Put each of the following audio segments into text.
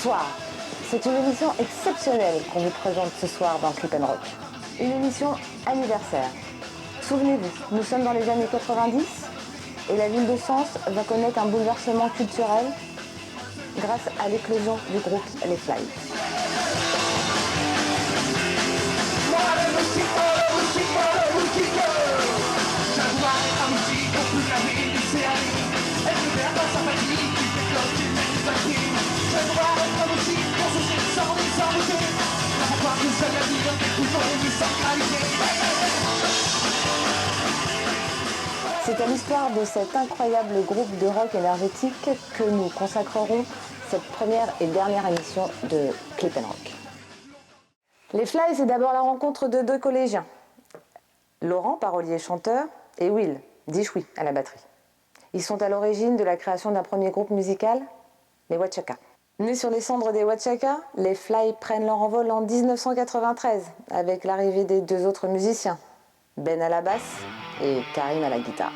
Bonsoir. C'est une émission exceptionnelle qu'on vous présente ce soir dans Clip & Rock. Une émission anniversaire. Souvenez-vous, nous sommes dans les années 90 et la ville de Sens va connaître un bouleversement culturel grâce à l'éclosion du groupe Les Fly. C'est à l'histoire de cet incroyable groupe de rock énergétique que nous consacrerons cette première et dernière émission de Clip & Rock. Les Fly, c'est d'abord la rencontre de deux collégiens. Laurent, parolier et chanteur, et Will, dit Choui, à la batterie. Ils sont à l'origine de la création d'un premier groupe musical, les Watchaka. Nés sur les cendres des Watchaka, les Fly prennent leur envol en 1993 avec l'arrivée des deux autres musiciens, Ben à la basse et Karim à la guitare.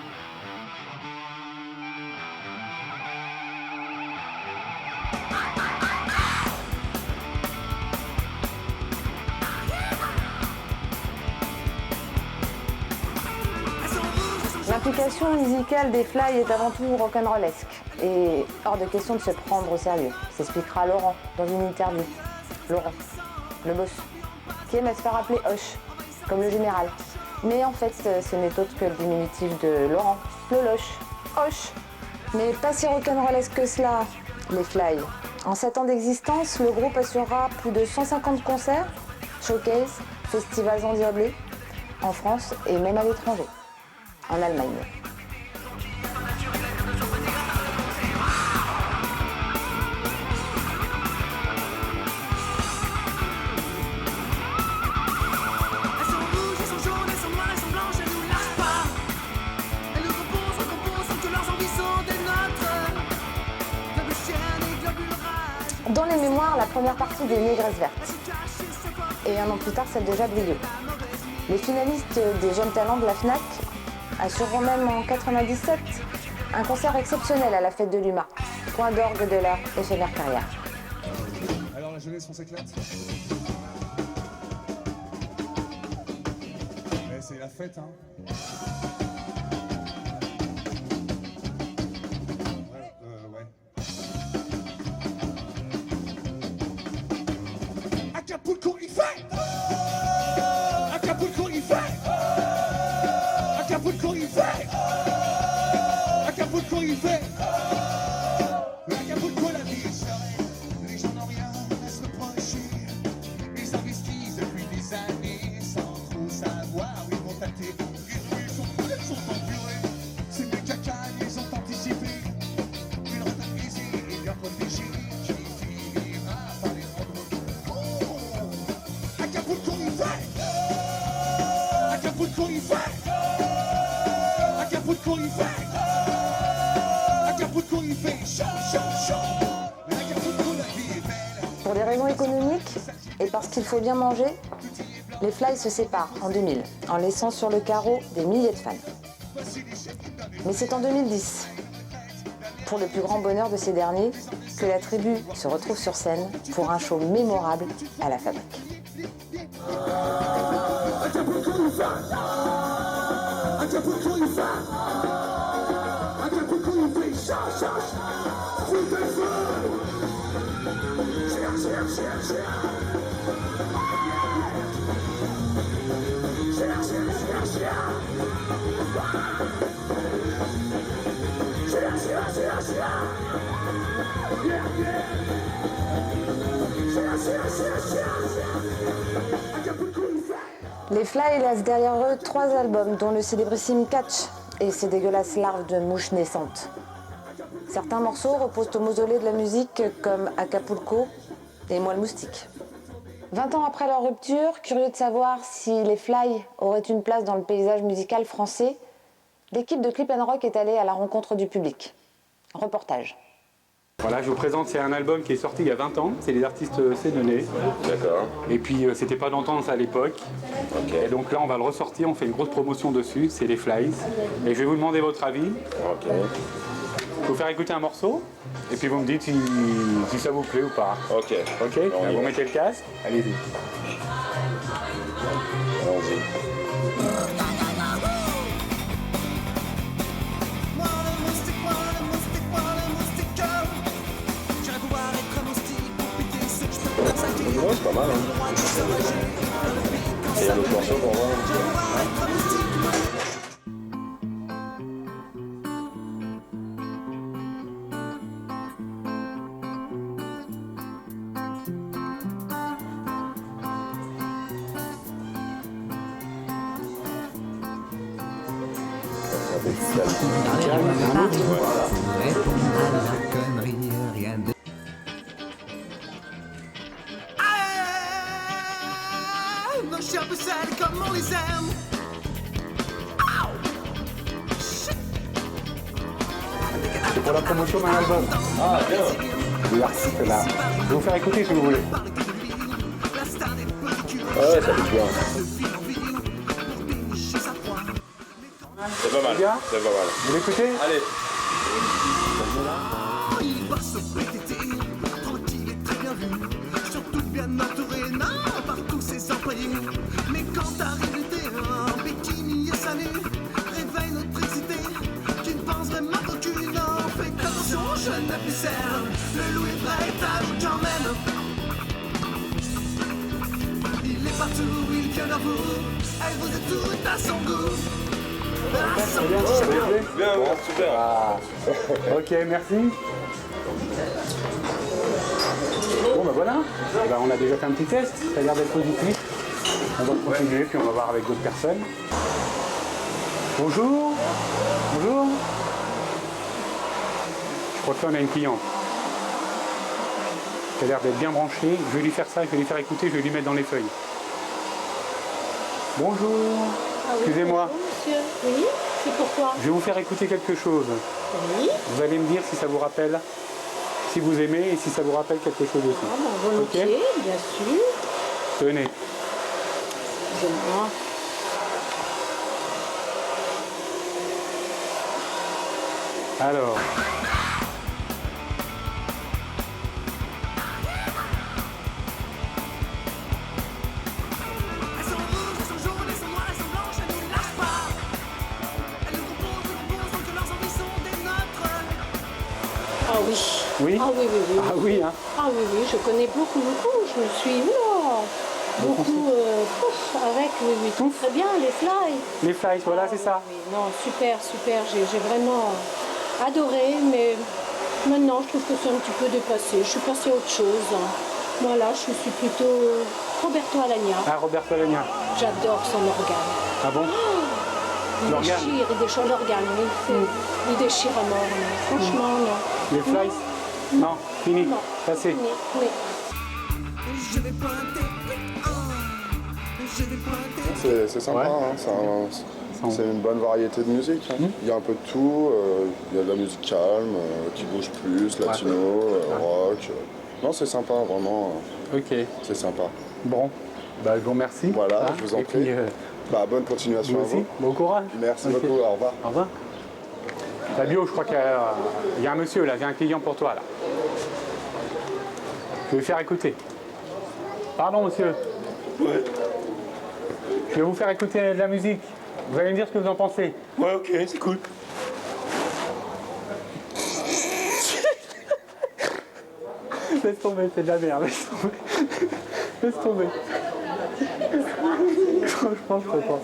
L'implication musicale des Fly est avant tout rock'n'rollesque et hors de question de se prendre au sérieux, s'expliquera Laurent dans une interview. Laurent, le boss, qui aime à se faire appeler Hoche, comme le général. Mais en fait, ce n'est autre que le diminutif de Laurent, le Loche, Hoche. Mais pas si rock'n'rollesque que cela, les Fly. En 7 ans d'existence, le groupe assurera plus de 150 concerts, showcase, festivals endiablés, en France et même à l'étranger. En Allemagne. Dans les mémoires, la première partie des Négresses Vertes. Et un an plus tard, celle de Jacques Villot. Les finalistes des Jeunes Talents de la FNAC assureront même en 97 un concert exceptionnel à la fête de l'UMA, point d'orgue de leur éphémère carrière. Alors la jeunesse, on s'éclate. Ouais, c'est la fête, hein. Ouais. Acapulco, il fait. Acapulco, il fait. Acapulco, il fait. Acapulco, il fait. Acapulco, la vie est sereine. Les gens n'ont rien à se reprocher. Ils investissent depuis des années sans trop savoir où ils vont tâter. Ils sont endurés. C'est des caca, ils ont anticipé. Une retraite aisée et bien protégée qui finira par les rendre. Acapulco, il fait. Acapulco, il fait. Acapulco, il fait. Acapulco, il fait. Chaud. Acapulco, la vie est belle. Pour des raisons économiques et parce qu'il faut bien manger, les Fly se séparent en 2000, en laissant sur le carreau des milliers de fans. Mais c'est en 2010, pour le plus grand bonheur de ces derniers, que la tribu se retrouve sur scène pour un show mémorable à la Fabrique. Acapulco, il fait. Acapulco, il fait. Acapulco, il fait. Chaud. Fout des feux. Cher. Les Fly laissent derrière eux 3 albums, dont le célébrissime Catch et ses dégueulasses larves de mouches naissantes. Certains morceaux reposent au mausolée de la musique, comme Acapulco et Moi le moustique. 20 ans après leur rupture, curieux de savoir si les Fly auraient une place dans le paysage musical français, l'équipe de Clip & Rock est allée à la rencontre du public. Reportage. Voilà, je vous présente, c'est un album qui est sorti il y a 20 ans, c'est les artistes sénonnais. D'accord. Et puis c'était pas d'entendre à l'époque. Ok. Et donc là on va le ressortir, on fait une grosse promotion dessus, c'est les Flies. Et je vais vous demander votre avis. Ok. vous faire écouter un morceau, et puis vous me dites si ça vous plaît ou pas. Ok. Ok, On y vous va. mettez le casque, allez-y. Allons-y. Ouais, c'est pas mal. Hein. Et il y a d'autres morceaux pour voir. Nos chers pucelles, comme on les aime. C'est pour la promotion d'un album. Ah, bien. De l'artiste là. Je vais vous faire écouter si vous voulez. Ah ouais, ça fait bien. C'est pas mal. Bien. C'est pas mal. Vous l'écoutez? Allez. Il va se péter, tranquille et très bien vu. Surtout bien entouré, non, par tous ses employés. Mais quand t'arrives l'été, en bikini et salé, réveille notre excité. Tu ne penses vraiment qu'aucune en fait attention, jeune pucelle. Le loup est vrai, ta loup quand même. Il est partout, il vient vers vous. Elle vous est toute à son goût. À son Bien, ça vous plaît? Bien, ouais, super. Ah. Ok, merci. Bon ben voilà, eh ben, on a déjà fait un petit test, ça a l'air d'être positif. On va continuer puis on va voir avec d'autres personnes. Bonjour. Bonjour. Je crois que là on a une cliente. Qui a l'air d'être bien branchée. Je vais lui faire ça, je vais lui faire écouter, je vais lui mettre dans les feuilles. Bonjour. Ah oui, Excusez-moi, bonjour, monsieur. Oui, c'est pourquoi? je vais vous faire écouter quelque chose. Oui. Vous allez me dire si ça vous rappelle, si vous aimez et si ça vous rappelle quelque chose aussi. Ah ben, volontiers, Ok. bien sûr. Tenez. Excusez-moi. Alors. Elles sont rouges, elles sont jaunes, elles sont noires, elles sont blanches, elles nous lâchent pas. Elles nous composent, donc leurs envies sont des nôtres. Ah oui. Oui. Ah oui, oui, oui. Ah oui, hein. Ah oui, oui, je connais beaucoup. Je me suis, oula, beaucoup, avec, oui, tout très bien, les fly. Les flies, voilà, c'est ça. Oui, non, super, super. J'ai vraiment adoré, mais maintenant, je trouve que c'est un petit peu dépassé. Je suis passée à autre chose. Voilà, je suis plutôt Roberto Alagna. Ah, Roberto Alagna. J'adore son organe. Ah bon? L'organe. Il déchire l'organe, oui. Il déchire à mort. Mais franchement, non. Les flies? Non, fini. Non. Passé. Fini, oui. Je vais pointer, je vais pointer. C'est sympa, Ouais. hein. C'est une bonne variété de musique. Hein. Il y a un peu de tout. Il y a de la musique calme, qui bouge plus, latino, rock. Non, c'est sympa, vraiment. Ok. C'est sympa. Bon. Bah, je vous remercie. Voilà, Hein, je vous en et prie. puis, Bah, bonne continuation vous à aussi. vous. Bon courage. Merci Ok. beaucoup, au revoir. Au revoir. La bio, je crois qu'il y a un monsieur là, j'ai un client pour toi là. Je vais faire écouter. Pardon monsieur. Ouais, Je vais vous faire écouter de la musique. Vous allez me dire ce que vous en pensez. ouais, ok, c'est cool. Laisse tomber, c'est de la merde. Laisse tomber. Laisse tomber. Franchement, je peux pas.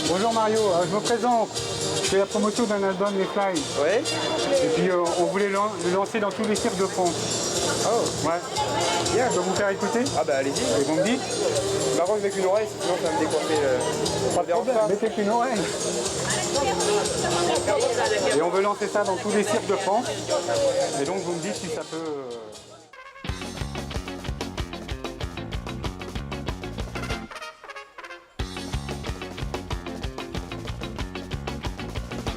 Bonjour Mario, je me présente. Je fais la promotion d'un album, Les Fly. Ouais. Et puis on voulait le lancer dans tous les cirques de France. Oh, Ouais. bien. Je peux vous faire écouter. Ah bah allez-y. Et vous me dites, Par contre, avec une oreille, sinon ça va me décoiffer. Ça me dérange pas. mettez qu'une oreille. Et on veut lancer ça dans tous les cirques de France. Et donc vous me dites si ça peut...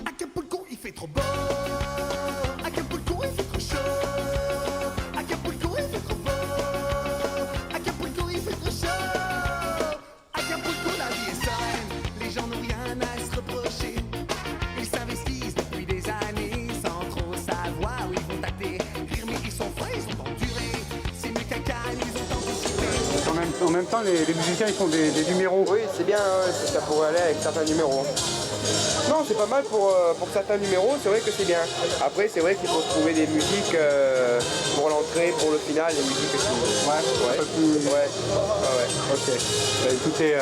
Acapulco, il fait trop beau. Acapulco, il fait trop chaud. Acapulco, il fait trop beau. Acapulco, il fait trop chaud. Acapulco, la vie est sereine. Les gens n'ont rien à se reprocher. Ils s'investissent depuis des années en même temps, les musiciens ils font des numéros. Oui, c'est bien, hein, ça pourrait aller avec certains numéros. Non, c'est pas mal pour certains numéros, c'est vrai que c'est bien. Après, c'est vrai qu'il faut trouver des musiques pour l'entrée, pour le final, des musiques aussi. Ouais, Ouais. un peu plus... Ouais. Ah ouais. Ok. Tout est...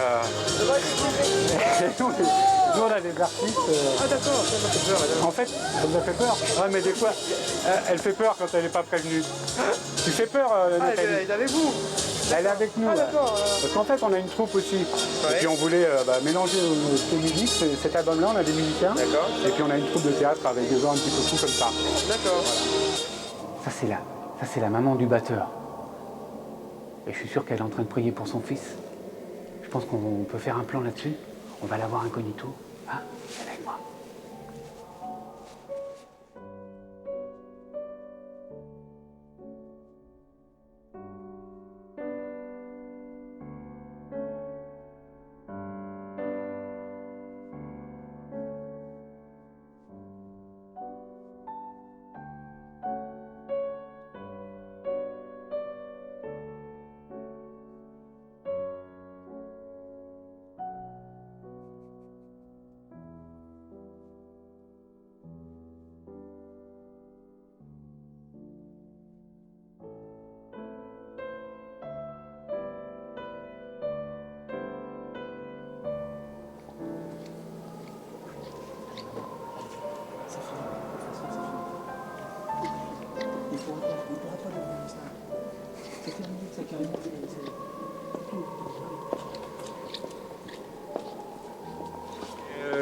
Nous, on a des artistes... Ah d'accord, ça m'a fait peur. En fait, ça nous a fait peur. Ouais, mais des fois, elle fait peur quand elle n'est pas prévenue. Tu fais peur, Nathalie. Elle est avec vous. Elle est avec nous. Ah ouais. d'accord. Parce qu'en fait, on a une troupe aussi. Et puis on voulait mélanger ces musiques. Cet album-là, on a des musiciens. D'accord. Et puis on a une troupe de théâtre avec des gens un petit peu fous comme ça. D'accord. Ça, c'est la maman du batteur. Et je suis sûr qu'elle est en train de prier pour son fils. Je pense qu'on peut faire un plan là-dessus. On va la voir incognito. Ah, viens avec moi.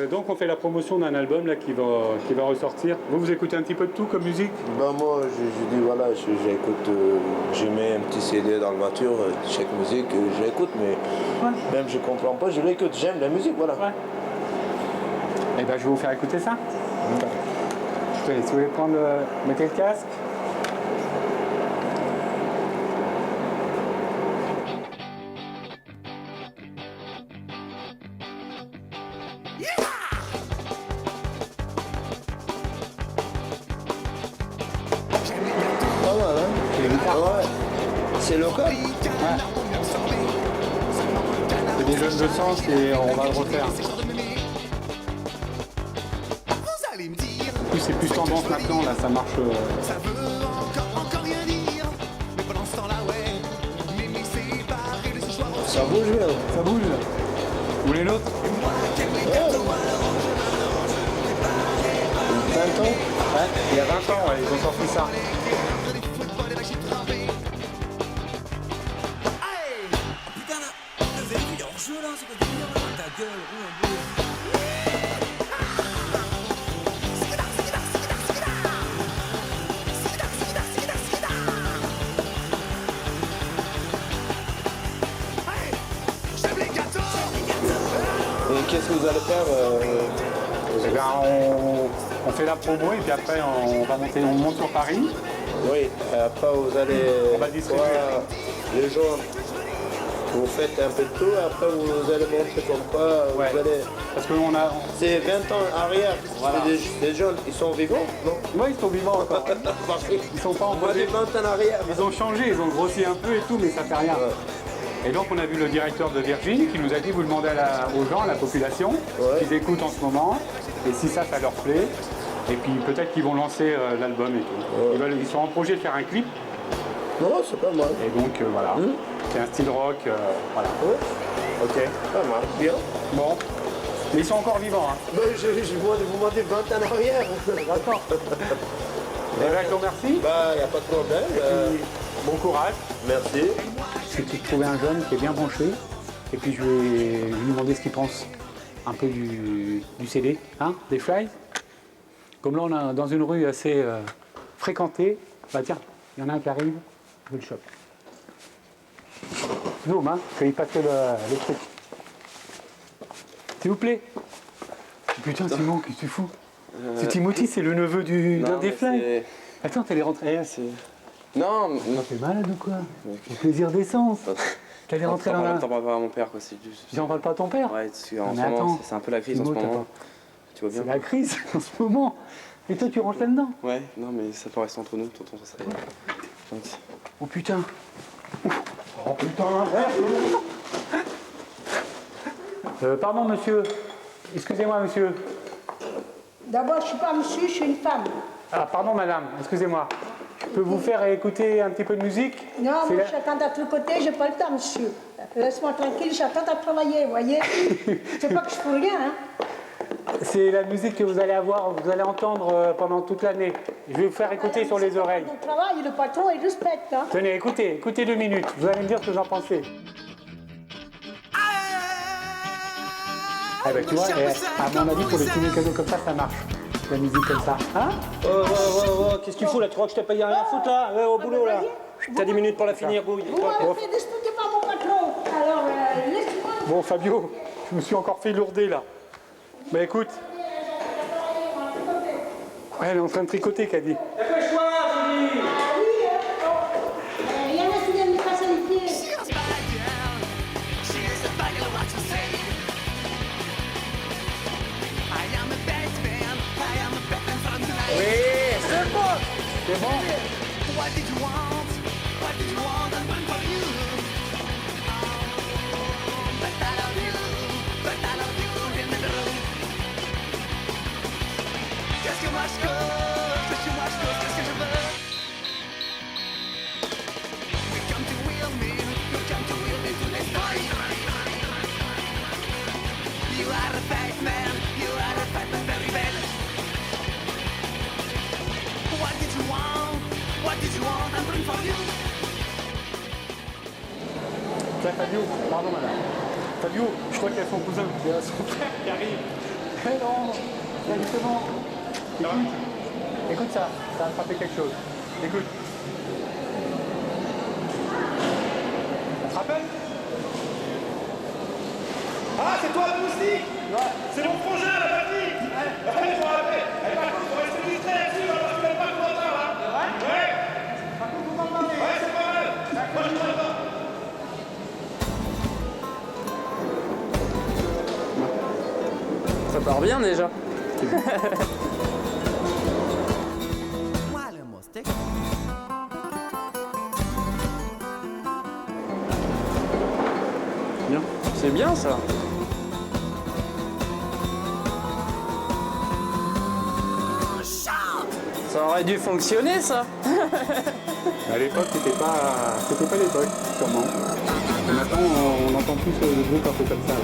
Donc on fait la promotion d'un album là, qui va ressortir. Vous écoutez un petit peu de tout comme musique? Ben moi, je dis voilà, j'écoute, je mets un petit CD dans la voiture, chaque musique, j'écoute, mais même je comprends pas, je l'écoute, j'aime la musique, voilà. Ouais. Et ben je vais vous faire écouter ça. Si vous voulez prendre, mettez le casque. Pas mal, hein? Ouais. C'est local? Ouais. C'est des jeunes de sens et on va le refaire. En plus c'est plus tendance maintenant, là ça marche. Ça bouge bien. Ça bouge. Vous voulez l'autre? 20 ans? Ouais, il y a 20 ans, ouais, ils ont sorti ça. Et qu'est-ce que vous allez faire Eh bien, on fait la promo et puis après on monte sur Paris. Oui, après vous allez On va distribuer. voir les gens, vous faites un peu de tout, après vous allez montrer comme quoi Ouais. vous allez... Parce qu'on a. C'est 20 ans arrière, Voilà. c'est des jeunes, ils sont vivants, non? Ouais, ils sont vivants encore. Parce que Ils sont pas en moi, des 20 ans arrière. Ils ont changé, ils ont grossi un peu et tout, mais ça fait rien. Et donc on a vu le directeur de Virgin qui nous a dit vous demandez aux gens, à la population, Ouais. qu'ils écoutent en ce moment, et si ça leur plaît, et puis peut-être qu'ils vont lancer l'album et tout. Ouais. Ils sont en projet de faire un clip, Non, c'est pas mal. et donc voilà. C'est un style rock, voilà. Ouais, Ok. pas mal, bien. Bon. Mais ils sont encore vivants, hein. Ben, je vous demandez 20 ans en arrière. D'accord. Et ben, je vous remercie. Bah, y a pas de problème. Bon courage. Merci. C'est de trouver un jeune qui est bien branché, et puis je vais lui demander ce qu'il pense un peu du CD, hein, des Flies. Comme là on est dans une rue assez fréquentée, bah tiens, il y en a un qui arrive, je le chope. Zoom, hein, je vais y passer le truc. S'il vous plaît. Putain Simon, qu'est-ce que tu fous? C'est Timothy, c'est le neveu d'un des Flies. Attends, t'es rentré. Non, non. T'es malade ou quoi? Au plaisir d'essence. T'allais rentrer dans la... T'en parles pas à mon père, quoi. C'est juste... J'en parle pas à ton père? Ouais, parce qu'en Ah, ce mais moment, attends. c'est un peu la crise en ce Dis-moi, t'as moment. pas- Tu vois bien? C'est la crise en ce moment. Et toi, tu rentres là-dedans? Ouais, non, mais ça peut rester entre nous, tonton, ça serait... Gentil. Oh putain. Oh putain, pardon monsieur, excusez-moi monsieur. D'abord, je ne suis pas monsieur, je suis une femme. Ah pardon madame, excusez-moi. Je peux vous faire écouter un petit peu de musique? Non, C'est moi, j'attends d'être de côté, j'ai pas le temps, monsieur. Laisse-moi tranquille, j'attends à travailler, vous voyez. C'est pas que je fais rien, hein. C'est la musique que vous allez avoir, vous allez entendre pendant toute l'année. Je vais vous faire écouter sur les oreilles. Le travail, le patron, il respecte, hein. Tenez, écoutez 2 minutes, vous allez me dire ce que vous en pensez. Ah ben tu vois, à mon avis, pour les petits cadeaux comme ça marche. La musique comme ça. Hein? Oh, qu'est-ce que tu fous là? Tu crois que je t'ai payé rien à foutre là? Au boulot là. T'as 10 minutes pour la finir, gouille. Vous m'avez fait disputer par mon patron. Alors, laisse-moi. Bon Fabio, je me suis encore fait lourder là. Bah écoute. Ouais, elle est en train de tricoter, Caddy. Dépêche-toi, Julie! Il y en a qui viennent me casser les pieds. Oui, c'est bon! C'est bon? Tiens Fabio, pardon madame. Fabio, je crois qu'il y a son cousin, il y a son frère qui arrive. Eh non, tiens, justement. Écoute ça, ça va me frapper quelque chose. Écoute. Ça te rappelle? Ah, c'est toi la moustique? Ouais. C'est mon projet, la famille. Ouais, je m'en rappelle. Eh, par contre, faut rester distrait là-dessus, là, parce que t'as pas de retard, là. Ouais. Par contre, vous en parlez. Ouais, c'est pas mal. Moi, je ne pas. Ça part bien déjà. Bien. C'est bien ça. Ça aurait dû fonctionner ça. À l'époque, c'était pas l'époque, sûrement. Et maintenant, on entend plus le groupe un peu comme ça. Là.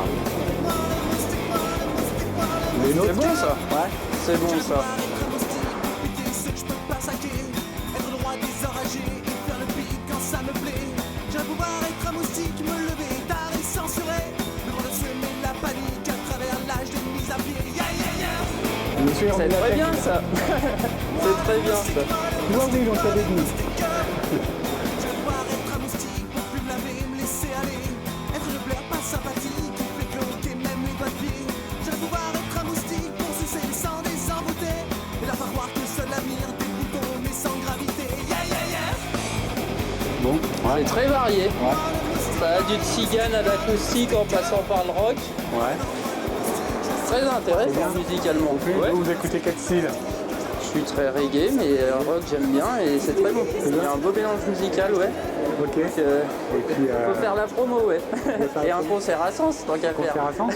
C'est bon ça. Ouais. C'est bon ça. Monsieur, C'est très bien ça. C'est très bien ça. Tu vois, oui, on savait dit. Bon, C'est très varié. Ça a du tzigane à l'acoustique en passant par le rock. ouais. Très intéressant musicalement. Ouais. Vous écoutez quel style? Je suis très reggae, mais rock j'aime bien et c'est très beau. Il y a un beau mélange musical, ouais. Ok. Donc, Et puis, faut faire la promo, ouais. faire Et la un promo. concert à Sens, tant qu'à concert faire. à Sens.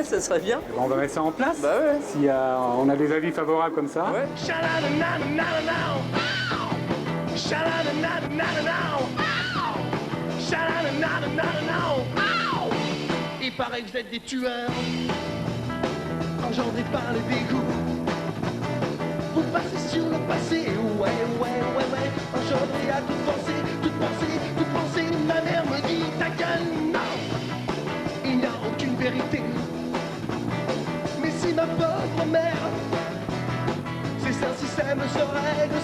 Ça serait bien. On va mettre ça en place. Bah ouais. Si on a des avis favorables comme ça. Ouais. Il paraît que vous êtes des tueurs, engendrés par le dégoût. Vous passez sur le passé, ouais. Engendrés à toute pensée. Ma mère me dit ta gueule, non. Il n'y a aucune vérité. Mais si ma pauvre mère, c'est un système sans règle.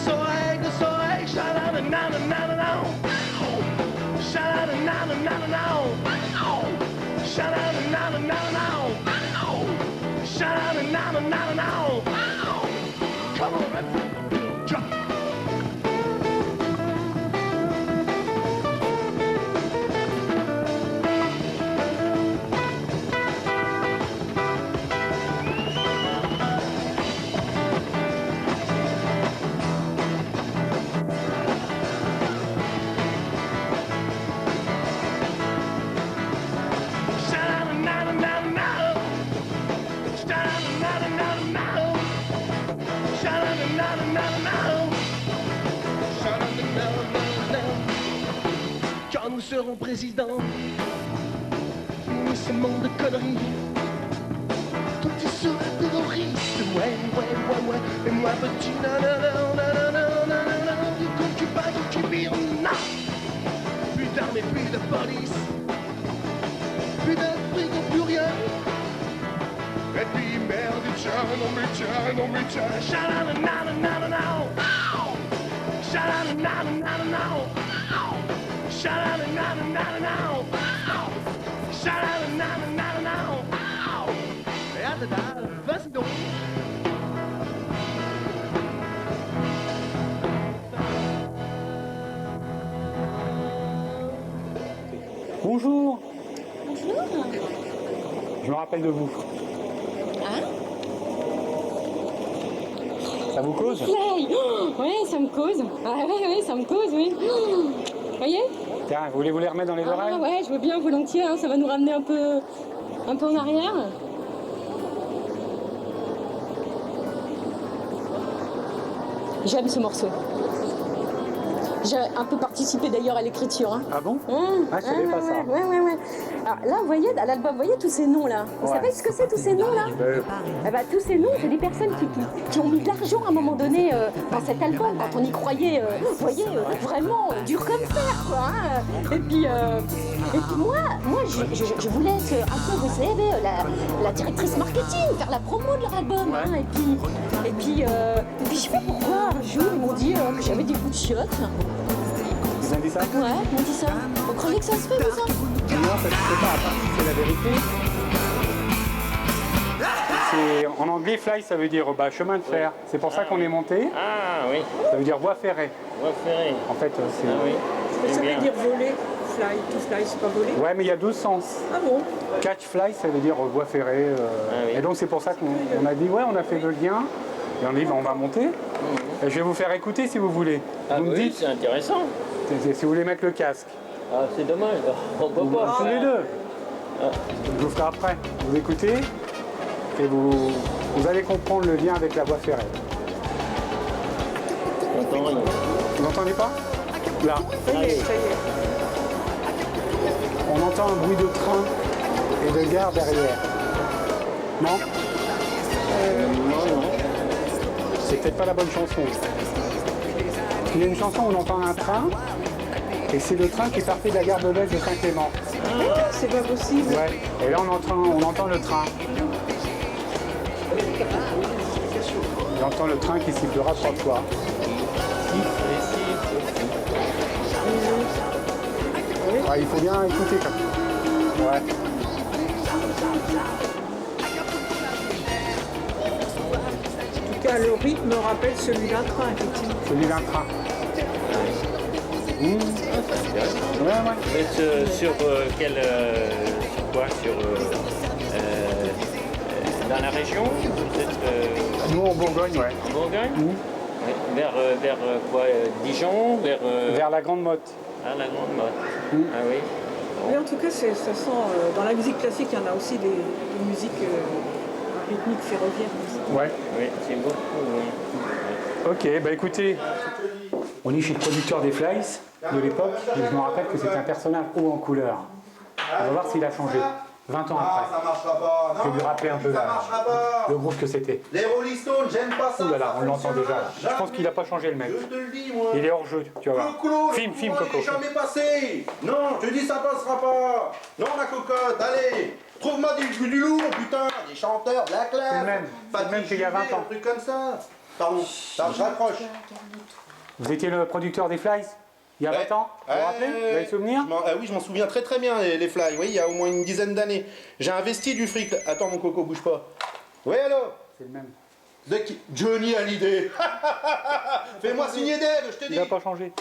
Come on, man. Drop. seront présidents. Ce monde de conneries, toi tu seras terroriste. Ouais. Et moi petit nanana, du coup tu bats, tu vires, non. Plus d'armes et plus de police, plus d'Afrique, plus rien. Et puis merde, tiens, non mais tiens. Sha-la-la-na-na-na-na. Sha-la-la-na-na-na-na. Sha-la-la-na-na-na-na. Sha-la-la-na-na-na-na. Vas-y donc. Bonjour. Bonjour. Je me rappelle de vous. Hein? Ça vous cause? Play. Oh, ouais, ça me cause. Ah ouais, ça me cause, oui. Oh, voyez? Tiens, voulez-vous les remettre dans les oreilles? Ouais, je veux bien volontiers, hein, ça va nous ramener un peu en arrière. J'aime ce morceau. J'ai un peu participé d'ailleurs à l'écriture. Hein. Ah bon? Ah, je savais pas ça. Ouais. Alors là, vous voyez, à l'album, vous voyez tous ces noms-là. Vous savez ce que c'est, tous ces noms-là? Eh ben, tous ces noms, c'est des personnes qui ont mis de l'argent à un moment donné dans cet album, quand on y croyait, vous voyez, vraiment dur comme fer, quoi. Hein. Et puis moi je voulais être un peu, vous savez, la directrice marketing, faire la promo de leur album. Hein. Et puis je sais pas pourquoi, un jour, ils m'ont dit que j'avais des goûts de chiottes. Ils ont dit ça? Ouais, ils m'ont dit ça. Vous croyez que ça se fait, vous, ça? Non, ça ne se fait pas, c'est la vérité. En anglais, fly, ça veut dire chemin de fer. C'est pour ça qu'on est monté. Ah oui. Ça veut dire voie ferrée. Voie ferrée. En fait, c'est... Ah oui. Ça veut dire voler. Fly, to fly, c'est pas voler? Ouais, mais il y a deux sens. Ah bon? Catch fly, ça veut dire voie ferrée. Ah oui. Et donc c'est pour ça qu'on a dit, ouais, on a fait le lien. Et on a dit, on va monter. Et je vais vous faire écouter si vous voulez. Ah vous me oui, dites c'est intéressant. si vous voulez mettre le casque. Ah, c'est dommage. On peut pas. Tous les deux. Je vous ferai après. Vous écoutez et vous allez comprendre le lien avec la voie ferrée. J'entends rien. Vous n'entendez pas? Là. Ça y est. On entend un bruit de train et de gare derrière. Non? Non. C'est peut-être pas la bonne chanson. Il y a une chanson où on entend un train, et c'est le train qui partait de la gare de l'Est de Saint-Clément. Ah, c'est pas possible. Ouais. Et là on entend le train. On entend le train qui sifflera 3 fois. Ah, il faut bien écouter comme ça. Ouais. En tout cas, le rythme me rappelle celui d'un train, effectivement. Celui d'un train. Ouais. Vous êtes sur quel... sur quoi? Dans la région? Vous êtes... Nous en Bourgogne, ouais. En Bourgogne? Ouais. Vers quoi? Dijon? Vers la Grande Motte. Ah, la Grande Motte. Ah oui. Mais en tout cas, ça sent, dans la musique classique, il y en a aussi des musiques rythmiques ferroviaires. Ouais. Oui, c'est beaucoup. Oui. Ok, bah écoutez, on est chez le producteur des Flies de l'époque, et je me rappelle que c'était un personnage haut en couleur. On va voir s'il a changé, 20 ans après. Ça marchera pas. Je vais lui rappeler un peu le groupe que c'était. Les Rolling Stones, j'aime pas ça. Ouh là là, on l'entend déjà. Je pense qu'il n'a pas changé le mec. Je te le dis, moi. Il est hors jeu, tu vas voir. Film, Coco. Jamais passé. Non, je te dis, ça passera pas. Non, la cocotte, allez. Trouve-moi du lourd, putain. Des chanteurs, de la classe. C'est le même. C'est le même qu'il y a 20 ans. Un truc comme ça. Pardon, je raccroche. Vous étiez le producteur des Flies il y a 20 ans? Vous vous rappelez? Vous avez le souvenir? Oui, je m'en souviens très bien, les Fly. Oui, il y a au moins une dizaine d'années. J'ai investi du fric. Attends, mon coco, bouge pas. Oui, alors? C'est le même. De qui? Johnny Hallyday. Fais-moi signer Dave, je te dis. Il n'a pas changé.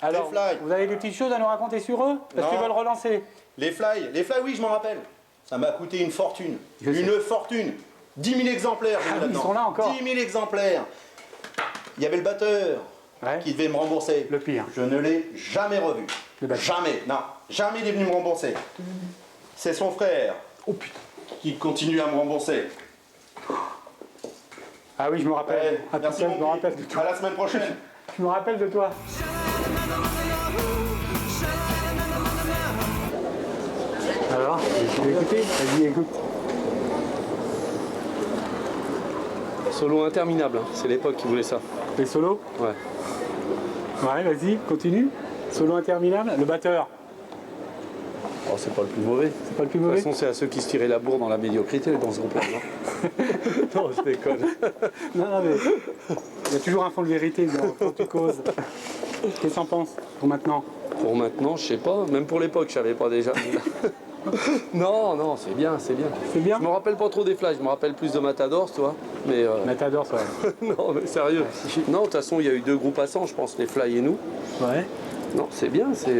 Alors, les Fly. vous avez des petites choses à nous raconter sur eux? Parce qu'ils veulent relancer. Les Fly, oui, je m'en rappelle. Ça m'a coûté une fortune. Une fortune. 10 000 exemplaires. Ils sont là encore. 10 000 exemplaires. Il y avait le batteur qui devait me rembourser. Le pire. Je ne l'ai jamais revu. Jamais, non. Jamais il est venu me rembourser. C'est son frère qui continue à me rembourser. Ah oui, je me rappelle. Merci, je me rappelle de toi. À la semaine prochaine. Je me rappelle de toi. Alors, tu veux écouter? Vas-y, écoute. Solo interminable, hein. C'est l'époque qui voulait ça. Les solos? Ouais. Ouais, vas-y, continue. Solo interminable. Le batteur? Oh, c'est pas le plus mauvais. C'est pas le plus De mauvais? toute façon, c'est à ceux qui se tiraient la bourre dans la médiocrité dans ce groupe-là, non? Non, je déconne. Non, mais il y a toujours un fond de vérité quand tu causes. Qu'est-ce que t'en penses pour maintenant? Pour maintenant, je sais pas. Même pour l'époque, je savais pas déjà. Non, non, c'est bien, c'est bien. C'est bien? Je me rappelle pas trop des Fly, je me rappelle plus de Matadors, toi. Mais Matadors, ouais. non, mais sérieux. Ouais. Non, de toute façon, il y a eu 2 groupes à 100, je pense, les Fly et nous. Ouais. Non, c'est bien, c'est...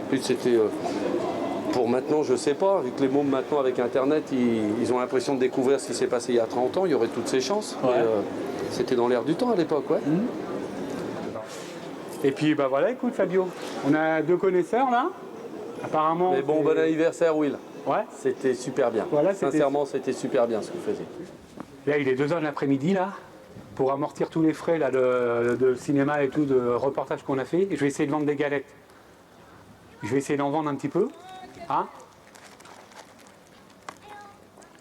Plus c'était... Pour maintenant, je sais pas, vu que les mômes maintenant avec Internet, ils ont l'impression de découvrir ce qui s'est passé il y a 30 ans, il y aurait toutes ces chances. Ouais. C'était dans l'air du temps à l'époque, ouais. Mmh. Et puis bah voilà, écoute Fabio, on a 2 connaisseurs là, apparemment. Mais bon, bon anniversaire Will. Ouais. C'était super bien. Voilà, sincèrement, c'était super bien ce que vous faisiez. Là, il est 2h de l'après-midi là, pour amortir tous les frais là, de cinéma et tout, de reportage qu'on a fait. Et je vais essayer de vendre des galettes. Je vais essayer d'en vendre un petit peu. Hein?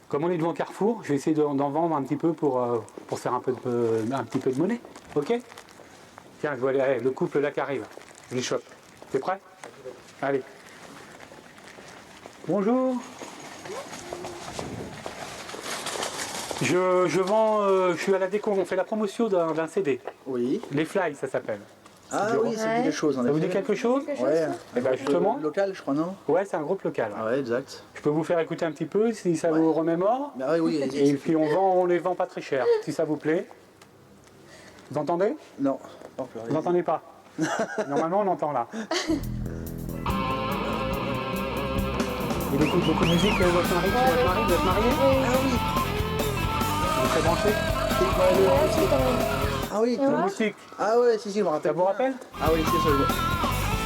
Comme on est devant Carrefour, je vais essayer d'en vendre un petit peu pour faire un petit peu de monnaie. Ok? Tiens, je vois le couple là qui arrive. Je les chope. T'es prêt? Allez. Bonjour. Je vends, je suis à la déco, on fait la promotion d'un CD. Oui. Les Fly, ça s'appelle. Ah oui, ça me dit quelque chose. Ça vous dit quelque chose? Ouais. Et ben justement. Local, je crois, non? Ouais, c'est un groupe local. Ah ouais, exact. Je peux vous faire écouter un petit peu si ça vous remémore. Bah oui, oui. Et puis on les vend pas très cher, si ça vous plaît. Vous entendez? Non. Vous n'entendez pas? Normalement, on entend là. Il écoute beaucoup de musique, votre mari? Vous êtes marié? Ah oui. Vous êtes branché? Ah oui, la musique. Ah ouais, si, je me rappelle. Ça vous rappelle? Ah oui, c'est ça.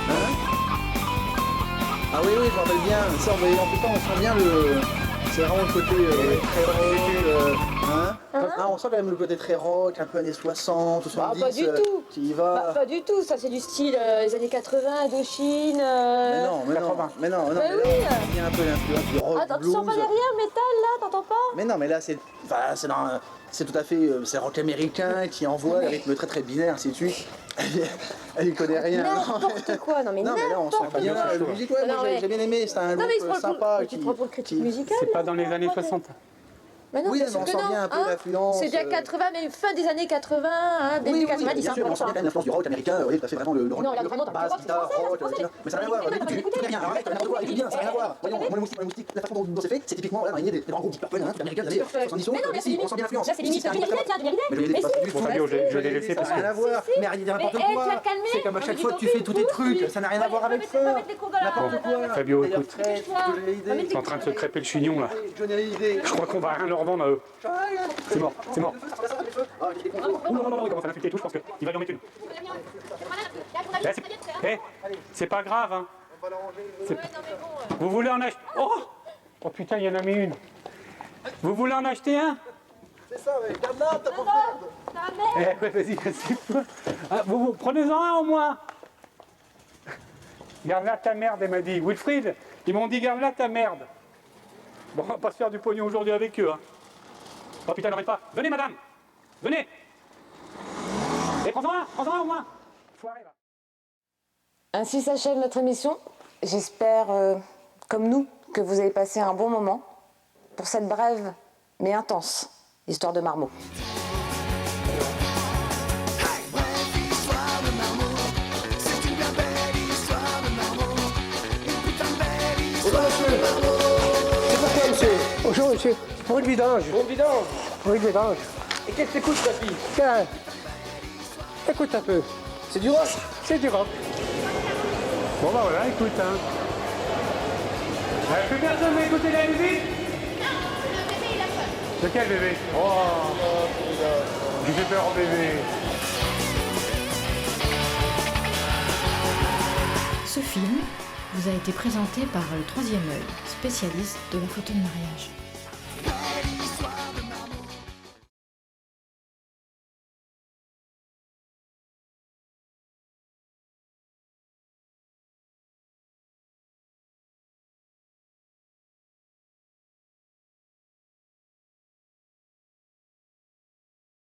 Hein? Ah oui, je me rappelle bien. Ça, en plus tard, on sent bien le... C'est vraiment le côté très rock. Hein? Ah, on sent quand même le côté très rock, un peu années 60, 70. Pas du tout. Qui y va. Pas du tout, ça c'est du style les années 80, Indochine. Mais non. oui. Il y a un peu l'influence du rock, Attends, du tu sens blues. pas derrière, métal là, t'entends pas? Mais non, mais là c'est tout à fait c'est rock américain qui envoie le rythme très binaire, ainsi de suite. Elle y connaît rien. N'importe quoi, non mais non, mais là on sent bien la musique, ouais, moi j'ai bien aimé, c'est un look sympa. Tu te prends pour le critique musical? C'est pas dans les années 60. Mais non, oui, bien mais sûr on que sent non, bien un peu hein. l'influence. C'est bien 80, mais fin des années 80, hein, début 90, bien sûr, on sent bien l'influence du rock américain, oui, tout à fait, vraiment le rock. Non, là vraiment, basse, guitare, rock, mais ça n'a rien à voir, écoute bien, arrête, n'importe quoi, écoute bien, ça n'a rien à voir. Voyons, moi le moustique, la façon dont c'est fait, c'est typiquement la lignée des grands groupes Deep Purple, hein, américains des années 70, mais si, on sent bien l'influence. Là, c'est limite Johnny Hallyday, tiens, Johnny Hallyday. Mais Bon, Fabio, je l'ai laissé parce ça n'a rien à voir, mais arrête de dire n'importe quoi. C'est comme à chaque fois que tu fais tous tes trucs, ça n'a rien à voir avec ça. N'importe quoi. Fabio, écoute, ils sont en train de se crêper le chignon là. Je crois qu'on va rien leur vendre à eux. C'est mort, c'est mort. Non, il commence à m'insulter et tout, je pense qu'il va lui en mettre une. C'est pas grave, hein. Vous voulez en acheter? Oh putain, il y en a mis une. Vous voulez en acheter un? C'est ça, ouais, garde-la, t'as pas Ouais, vas-y, vous prenez-en un au moins. Garde-la ta merde, elle m'a dit. Wilfried, ils m'ont dit garde-la ta merde. Bon, on va pas se faire du pognon aujourd'hui avec eux, hein. Oh putain, n'arrête pas. Venez, madame. Venez. Et prends-en un au moins. Ainsi s'achève notre émission. J'espère, comme nous, que vous avez passé un bon moment pour cette brève mais intense histoire de Marmot. Bonjour monsieur, pour une vidange. Pour une vidange. Pour une vidange. Et qu'est-ce que t'écoutes, ta fille? Tiens, écoute un peu. C'est du rock? C'est du rock. Bon bah voilà, écoute, hein. Plus personne va écouter la musique? Non, le bébé il a peur. De quel bébé? J'ai fait peur au bébé. Ce film vous a été présenté par le Troisième Œil, spécialiste de la photo de mariage.